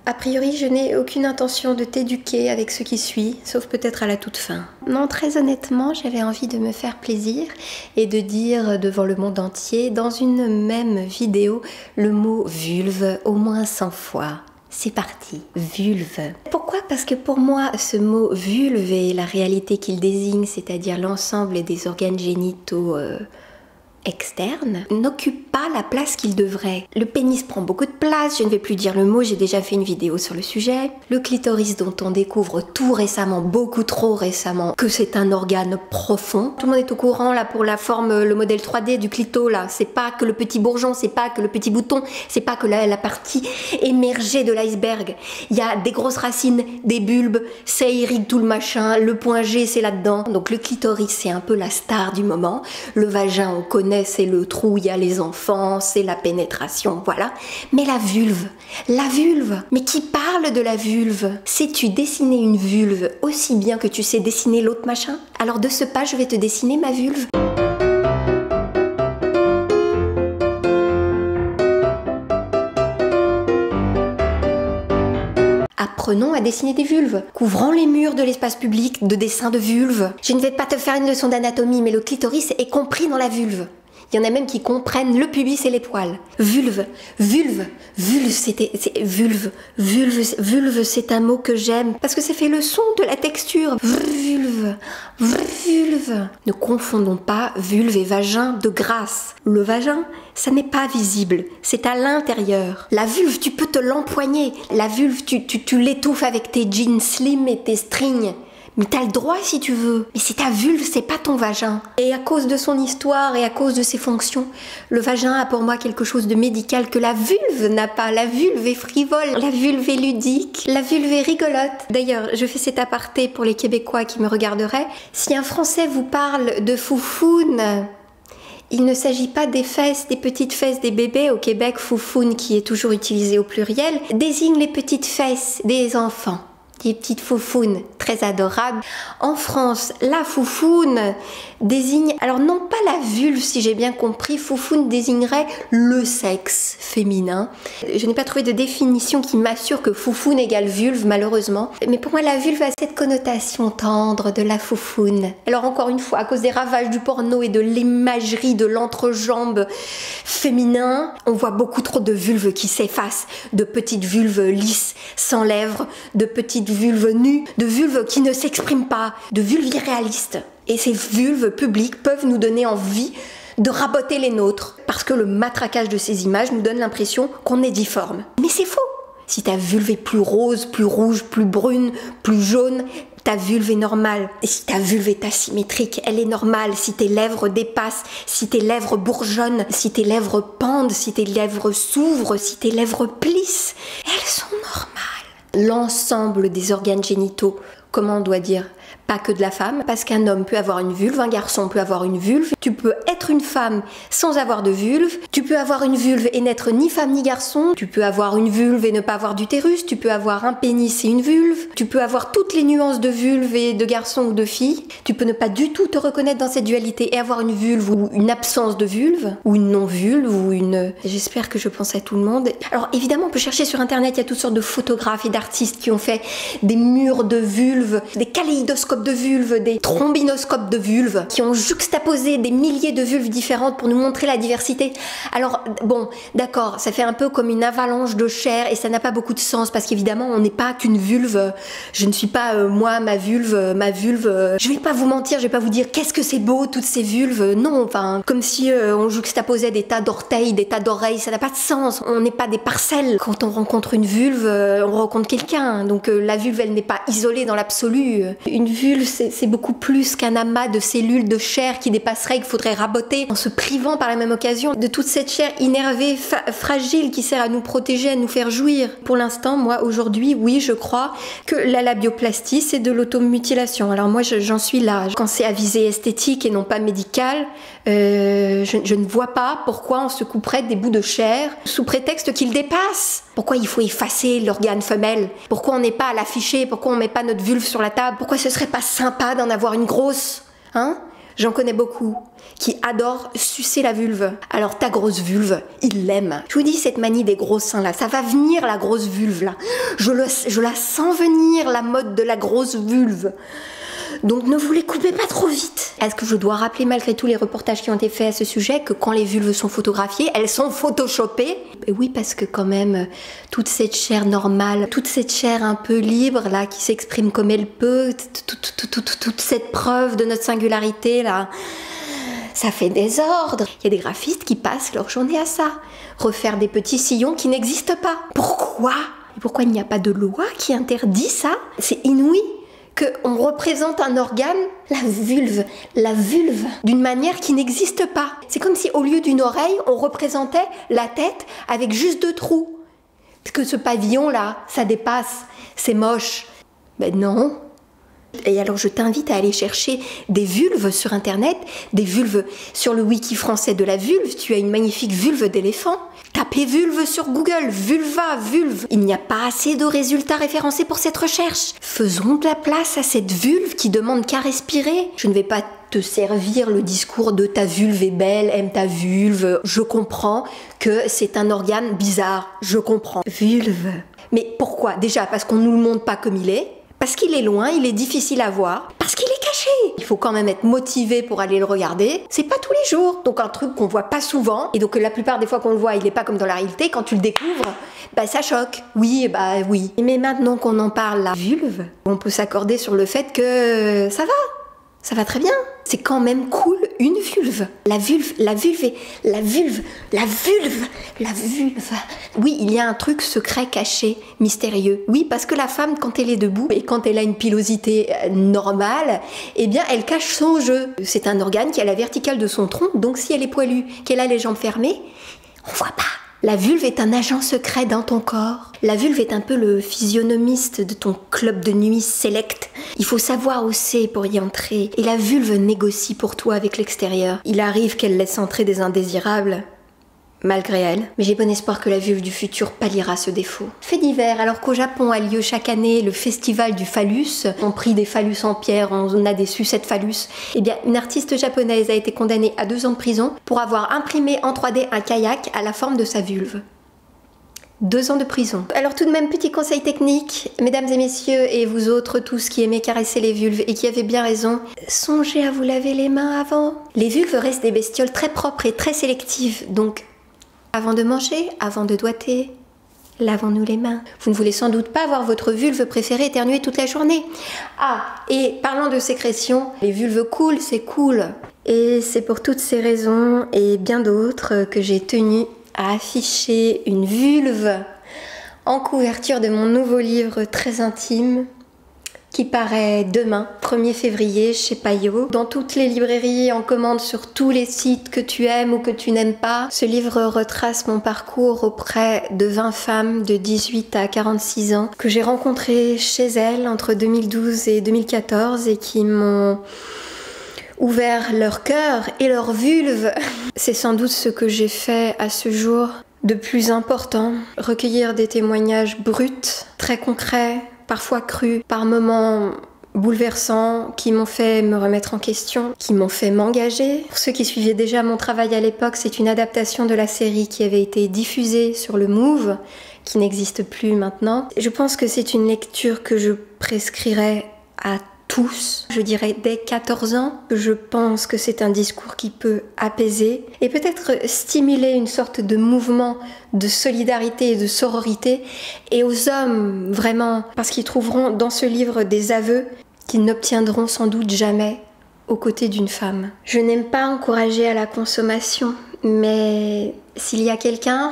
A priori, je n'ai aucune intention de t'éduquer avec ce qui suit, sauf peut-être à la toute fin. Non, très honnêtement, j'avais envie de me faire plaisir et de dire devant le monde entier, dans une même vidéo, le mot vulve au moins 100 fois. C'est parti, vulve. Pourquoi? Parce que pour moi, ce mot vulve et la réalité qu'il désigne, c'est-à-dire l'ensemble des organes génitaux externe, n'occupe pas la place qu'il devrait. Le pénis prend beaucoup de place, je ne vais plus dire le mot, j'ai déjà fait une vidéo sur le sujet. Le clitoris dont on découvre tout récemment, beaucoup trop récemment, que c'est un organe profond. Tout le monde est au courant là pour la forme, le modèle 3D du clito là. C'est pas que le petit bourgeon, c'est pas que le petit bouton, c'est pas que la partie émergée de l'iceberg. Il y a des grosses racines, des bulbes, ça irrigue tout le machin, le point G c'est là-dedans. Donc le clitoris c'est un peu la star du moment. Le vagin on connaît, c'est le trou où il y a les enfants, c'est la pénétration, voilà. Mais la vulve, mais qui parle de la vulve? Sais-tu dessiner une vulve aussi bien que tu sais dessiner l'autre machin? Alors de ce pas, je vais te dessiner ma vulve. Apprenons à dessiner des vulves. Couvrons les murs de l'espace public de dessins de vulves. Je ne vais pas te faire une leçon d'anatomie, mais le clitoris est compris dans la vulve. Il y en a même qui comprennent le pubis et les poils. Vulve, vulve, c'est un mot que j'aime parce que ça fait le son de la texture. Vulve. Ne confondons pas vulve et vagin de grâce. Le vagin, ça n'est pas visible, c'est à l'intérieur. La vulve, tu peux te l'empoigner. La vulve, tu l'étouffes avec tes jeans slim et tes strings. Mais t'as le droit si tu veux. Mais c'est ta vulve, c'est pas ton vagin. Et à cause de son histoire et à cause de ses fonctions, le vagin a pour moi quelque chose de médical que la vulve n'a pas. La vulve est frivole, la vulve est ludique, la vulve est rigolote. D'ailleurs, je fais cet aparté pour les Québécois qui me regarderaient. Si un Français vous parle de foufoune, il ne s'agit pas des fesses, des petites fesses des bébés. Au Québec, foufoune, qui est toujours utilisé au pluriel, désigne les petites fesses des enfants. Des petites foufounes très adorables. En France, la foufoune désigne, alors non pas la vulve si j'ai bien compris, foufoune désignerait le sexe féminin. Je n'ai pas trouvé de définition qui m'assure que foufoune égale vulve malheureusement. Mais pour moi la vulve a cette connotation tendre de la foufoune. Alors encore une fois, à cause des ravages du porno et de l'imagerie de l'entrejambe féminin, on voit beaucoup trop de vulves qui s'effacent, de petites vulves lisses, sans lèvres, de petites vulves nues, de vulves qui ne s'expriment pas, de vulves irréalistes. Et ces vulves publiques peuvent nous donner envie de raboter les nôtres, parce que le matraquage de ces images nous donne l'impression qu'on est difforme. Mais c'est faux! Si ta vulve est plus rose, plus rouge, plus brune, plus jaune, ta vulve est normale. Et si ta vulve est asymétrique, elle est normale. Si tes lèvres dépassent, si tes lèvres bourgeonnent, si tes lèvres pendent, si tes lèvres s'ouvrent, si tes lèvres plissent, elles sont normales. L'ensemble des organes génitaux, comment on doit dire? Pas que de la femme, parce qu'un homme peut avoir une vulve, un garçon peut avoir une vulve, tu peux être une femme sans avoir de vulve, tu peux avoir une vulve et n'être ni femme ni garçon, tu peux avoir une vulve et ne pas avoir d'utérus, tu peux avoir un pénis et une vulve, tu peux avoir toutes les nuances de vulve et de garçon ou de fille, tu peux ne pas du tout te reconnaître dans cette dualité et avoir une vulve ou une absence de vulve, ou une non-vulve, ou une... J'espère que je pense à tout le monde. Alors évidemment on peut chercher sur internet, il y a toutes sortes de photographes et d'artistes qui ont fait des murs de vulve, des kaléidoscopes de vulves, des trombinoscopes de vulves, qui ont juxtaposé des milliers de vulves différentes pour nous montrer la diversité. Alors bon, d'accord, ça fait un peu comme une avalanche de chair et ça n'a pas beaucoup de sens parce qu'évidemment on n'est pas qu'une vulve. Je ne suis pas moi, ma vulve. Je vais pas vous mentir, je vais pas vous dire qu'est-ce que c'est beau toutes ces vulves. Non, enfin, comme si on juxtaposait des tas d'orteils, des tas d'oreilles, ça n'a pas de sens. On n'est pas des parcelles. Quand on rencontre une vulve, on rencontre quelqu'un. Donc la vulve, elle n'est pas isolée dans l'absolu. Une vulve, c'est beaucoup plus qu'un amas de cellules de chair qui dépasserait, qu'il faudrait raboter en se privant par la même occasion de toute cette chair innervée, fragile qui sert à nous protéger, à nous faire jouir. Pour l'instant, moi aujourd'hui, oui, je crois que la labioplastie, c'est de l'automutilation. Alors moi, j'en suis là. Quand c'est à visée esthétique et non pas médicale, je ne vois pas pourquoi on se couperait des bouts de chair sous prétexte qu'ils dépassent. Pourquoi il faut effacer l'organe femelle? Pourquoi on n'est pas à l'afficher? Pourquoi on met pas notre vulve sur la table? Pourquoi ce serait pas sympa d'en avoir une grosse? Hein? J'en connais beaucoup qui adorent sucer la vulve. Alors ta grosse vulve, ils l'aiment. Je vous dis, cette manie des gros seins là, ça va venir la grosse vulve là. Je la sens venir, la mode de la grosse vulve. Donc ne vous les coupez pas trop vite. Est-ce que je dois rappeler malgré tous les reportages qui ont été faits à ce sujet que quand les vulves sont photographiées, elles sont photoshopées? Et oui, parce que quand même, toute cette chair normale, toute cette chair un peu libre là, qui s'exprime comme elle peut, toute cette preuve de notre singularité là, ça fait désordre. Il y a des graphistes qui passent leur journée à ça. Refaire des petits sillons qui n'existent pas. Pourquoi? Et pourquoi il n'y a pas de loi qui interdit ça? C'est inouï qu'on représente un organe, la vulve, d'une manière qui n'existe pas. C'est comme si au lieu d'une oreille, on représentait la tête avec juste 2 trous. Parce que ce pavillon-là, ça dépasse, c'est moche. Ben non. Et alors je t'invite à aller chercher des vulves sur internet, des vulves sur le wiki français de la vulve. Tu as une magnifique vulve d'éléphant. Tapez vulve sur Google, vulva, vulve. Il n'y a pas assez de résultats référencés pour cette recherche. Faisons de la place à cette vulve qui demande qu'à respirer. Je ne vais pas te servir le discours de ta vulve est belle, aime ta vulve. Je comprends que c'est un organe bizarre, je comprends. Vulve. Mais pourquoi? Déjà parce qu'on ne nous le montre pas comme il est. Parce qu'il est loin, il est difficile à voir, parce qu'il est caché. Il faut quand même être motivé pour aller le regarder. C'est pas tous les jours, donc un truc qu'on voit pas souvent. Et donc la plupart des fois qu'on le voit, il est pas comme dans la réalité. Quand tu le découvres, bah ça choque. Oui, bah oui. Mais maintenant qu'on en parle, la vulve, on peut s'accorder sur le fait que ça va très bien. C'est quand même cool une vulve. La vulve. Oui, il y a un truc secret, caché, mystérieux. Oui, parce que la femme, quand elle est debout et quand elle a une pilosité normale, eh bien, elle cache son jeu. C'est un organe qui a la verticale de son tronc, donc si elle est poilue, qu'elle a les jambes fermées, on voit pas. La vulve est un agent secret dans ton corps. La vulve est un peu le physionomiste de ton club de nuit select. Il faut savoir où c'est pour y entrer. Et la vulve négocie pour toi avec l'extérieur. Il arrive qu'elle laisse entrer des indésirables, malgré elle. Mais j'ai bon espoir que la vulve du futur palliera ce défaut. Fait divers, alors qu'au Japon a lieu chaque année le festival du phallus. On prie des phallus en pierre, on a des sucettes phallus. Eh bien, une artiste japonaise a été condamnée à 2 ans de prison pour avoir imprimé en 3D un kayak à la forme de sa vulve. 2 ans de prison. Alors tout de même, petit conseil technique, mesdames et messieurs, et vous autres tous qui aimez caresser les vulves et qui avez bien raison, songez à vous laver les mains avant. Les vulves restent des bestioles très propres et très sélectives, donc avant de manger, avant de doigter, lavons-nous les mains. Vous ne voulez sans doute pas voir votre vulve préférée éternuer toute la journée. Ah, et parlant de sécrétion, les vulves coulent, c'est cool. Et c'est pour toutes ces raisons et bien d'autres que j'ai tenu à afficher une vulve en couverture de mon nouveau livre très intime qui paraît demain, 1er février, chez Payot. Dans toutes les librairies, en commande sur tous les sites que tu aimes ou que tu n'aimes pas. Ce livre retrace mon parcours auprès de 20 femmes de 18 à 46 ans que j'ai rencontrées chez elles entre 2012 et 2014 et qui m'ont ouvert leur cœur et leur vulve. C'est sans doute ce que j'ai fait à ce jour de plus important. Recueillir des témoignages bruts, très concrets, parfois crus, par moments bouleversants, qui m'ont fait me remettre en question, qui m'ont fait m'engager. Pour ceux qui suivaient déjà mon travail à l'époque, c'est une adaptation de la série qui avait été diffusée sur le Move, qui n'existe plus maintenant. Je pense que c'est une lecture que je prescrirais à tous, je dirais dès 14 ans. Je pense que c'est un discours qui peut apaiser et peut-être stimuler une sorte de mouvement de solidarité et de sororité, et aux hommes vraiment, parce qu'ils trouveront dans ce livre des aveux qu'ils n'obtiendront sans doute jamais aux côtés d'une femme. Je n'aime pas encourager à la consommation, mais s'il y a quelqu'un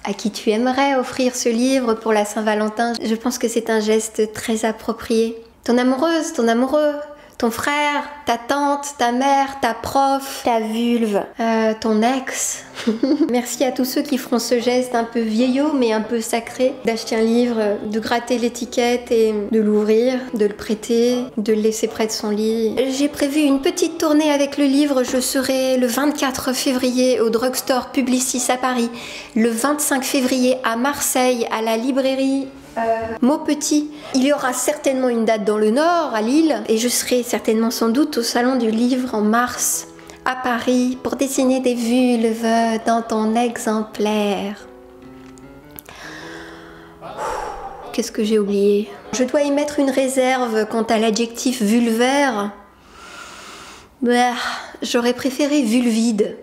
à qui tu aimerais offrir ce livre pour la Saint-Valentin, je pense que c'est un geste très approprié. Ton amoureuse, ton amoureux, ton frère, ta tante, ta mère, ta prof, ta vulve, ton ex. Merci à tous ceux qui feront ce geste un peu vieillot mais un peu sacré, d'acheter un livre, de gratter l'étiquette et de l'ouvrir, de le prêter, de le laisser près de son lit. J'ai prévu une petite tournée avec le livre. Je serai le 24 février au Drugstore Publicis à Paris, le 25 février à Marseille à la librairie Maupetit. Il y aura certainement une date dans le Nord, à Lille, et je serai certainement sans doute au Salon du Livre en mars à Paris pour dessiner des vulves dans ton exemplaire. Qu'est-ce que j'ai oublié? Je dois y mettre une réserve quant à l'adjectif vulvaire. J'aurais préféré vulvide.